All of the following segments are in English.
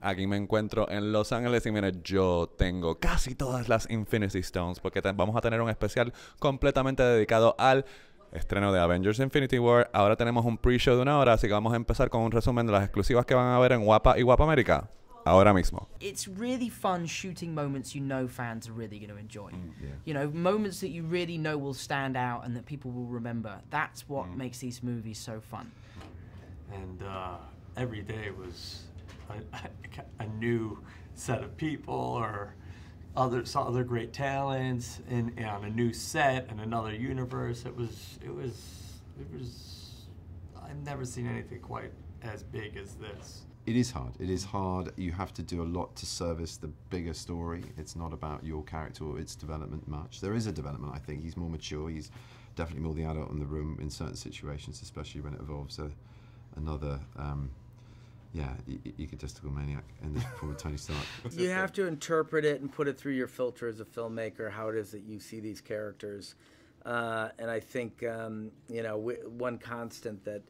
aquí me encuentro en Los Ángeles y mire, yo tengo casi todas las Infinity Stones porque vamos a tener un especial completamente dedicado al estreno de Avengers Infinity War. Ahora tenemos un pre-show de 1 hora, así que vamos a empezar con un resumen de las exclusivas que van a ver en Guapa y Guapa América. Ahora mismo. It's really fun shooting moments you know fans are really going to enjoy. You know, moments that you really know will stand out and that people will remember. That's what makes these movies so fun. And every day was a new set of people or other great talents and on a new set and another universe. It was I've never seen anything quite as big as this. It is hard. It is hard. You have to do a lot to service the bigger story. It's not about your character or its development much. There is a development, I think. He's more mature. He's definitely more the adult in the room in certain situations, especially when it involves another egotistical maniac in the form of Tony Stark. You have to interpret it and put it through your filter as a filmmaker, how it is that you see these characters. And I think, you know, one constant that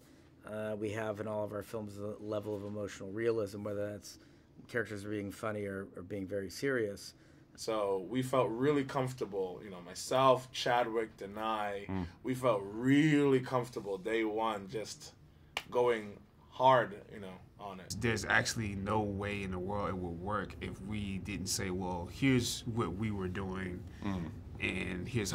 we have in all of our films is a level of emotional realism, whether that's characters being funny or being very serious. So we felt really comfortable, you know, myself, Chadwick, and we felt really comfortable day one just going hard, you know, on it. There's actually no way in the world it would work if we didn't say, well, here's what we were doing, and here's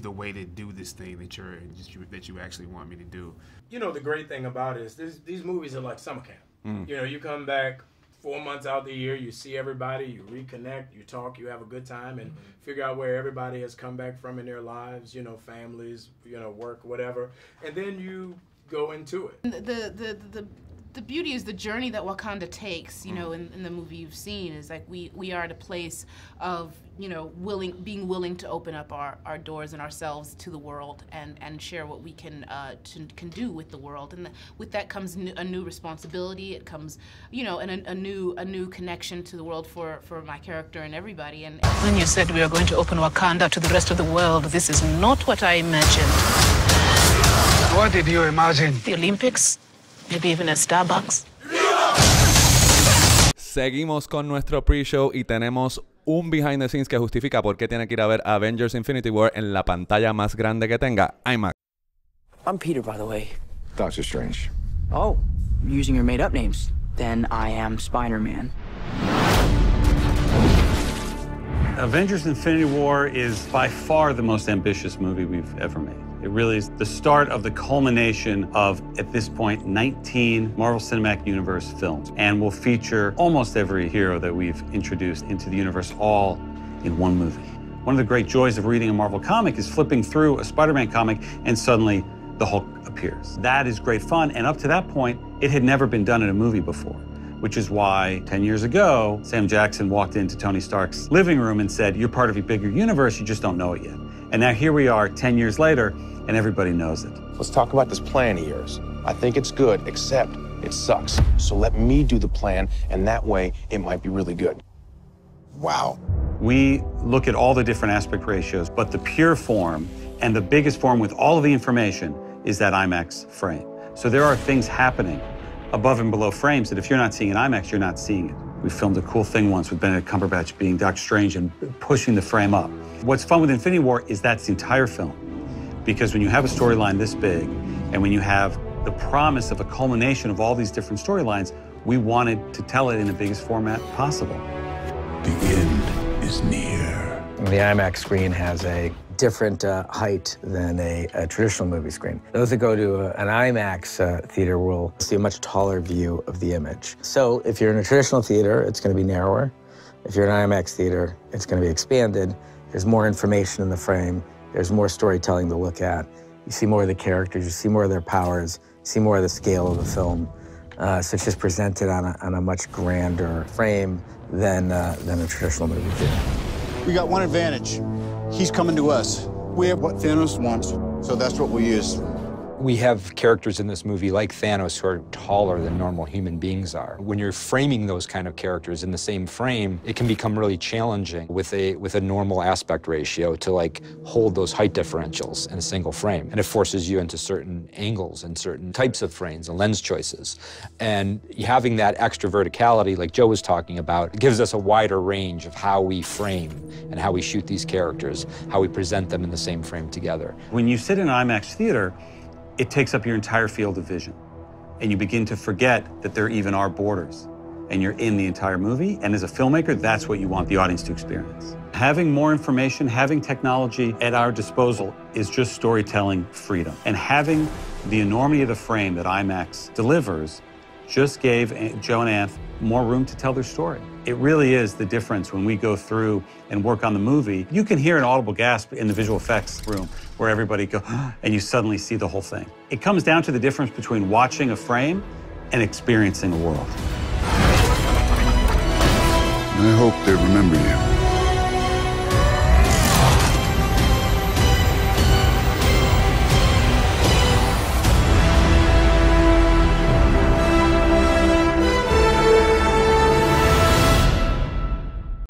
the way to do this thing that you actually want me to do. You know, the great thing about it is these movies are like summer camp. You know, you come back 4 months out the year, you see everybody, you reconnect, you talk, you have a good time, and figure out where everybody has come back from in their lives, you know, families, you know, work, whatever, and then you go into it. The beauty is the journey that Wakanda takes, you know, in the movie you've seen, is like we are at a place of, you know, being willing to open up our doors and ourselves to the world and share what we can do with the world. And with that comes a new responsibility. It comes, you know, and a new connection to the world for my character and everybody. And when you said we are going to open Wakanda to the rest of the world, this is not what I imagined. What did you imagine? The Olympics? Maybe even a Starbucks. Seguimos con nuestro pre-show y tenemos un behind the scenes que justifica por qué tiene que ir a ver Avengers Infinity War en la pantalla más grande que tenga, IMAX. I'm Peter, by the way. Doctor Strange. Oh, using your made-up names. Then I am Spider-Man. Avengers Infinity War is by far the most ambitious movie we've ever made. It really is the start of the culmination of, at this point, 19 Marvel Cinematic Universe films, and will feature almost every hero that we've introduced into the universe all in one movie. One of the great joys of reading a Marvel comic is flipping through a Spider-Man comic and suddenly the Hulk appears. That is great fun, and up to that point, it had never been done in a movie before, which is why 10 years ago, Sam Jackson walked into Tony Stark's living room and said, "You're part of a bigger universe, you just don't know it yet." And now here we are 10 years later, and everybody knows it. Let's talk about this plan of yours. I think it's good, except it sucks. So let me do the plan, and that way it might be really good. Wow. We look at all the different aspect ratios, but the pure form and the biggest form with all of the information is that IMAX frame. So there are things happening above and below frames that if you're not seeing in IMAX, you're not seeing it. We filmed a cool thing once with Benedict Cumberbatch being Doctor Strange and pushing the frame up. What's fun with Infinity War is that's the entire film. Because when you have a storyline this big, and when you have the promise of a culmination of all these different storylines, we wanted to tell it in the biggest format possible. The end is near. The IMAX screen has a different height than a traditional movie screen. Those that go to an IMAX theater will see a much taller view of the image. So if you're in a traditional theater, it's going to be narrower. If you're in an IMAX theater, it's going to be expanded. There's more information in the frame. There's more storytelling to look at. You see more of the characters, you see more of their powers, you see more of the scale of the film. So it's just presented on a much grander frame than a traditional movie theater. We got one advantage. He's coming to us. We have what Thanos wants, so that's what we use. We have characters in this movie like Thanos who are taller than normal human beings are. When you're framing those kind of characters in the same frame, it can become really challenging with a normal aspect ratio to like hold those height differentials in a single frame. And it forces you into certain angles and certain types of frames and lens choices. And having that extra verticality, like Joe was talking about, gives us a wider range of how we frame and how we shoot these characters, how we present them in the same frame together. When you sit in an IMAX theater, it takes up your entire field of vision. And you begin to forget that there even are borders. And you're in the entire movie. And as a filmmaker, that's what you want the audience to experience. Having more information, having technology at our disposal is just storytelling freedom. And having the enormity of the frame that IMAX delivers just gave Joe and Anth more room to tell their story. It really is the difference when we go through and work on the movie. You can hear an audible gasp in the visual effects room where everybody goes, and you suddenly see the whole thing. It comes down to the difference between watching a frame and experiencing a world. I hope they remember you.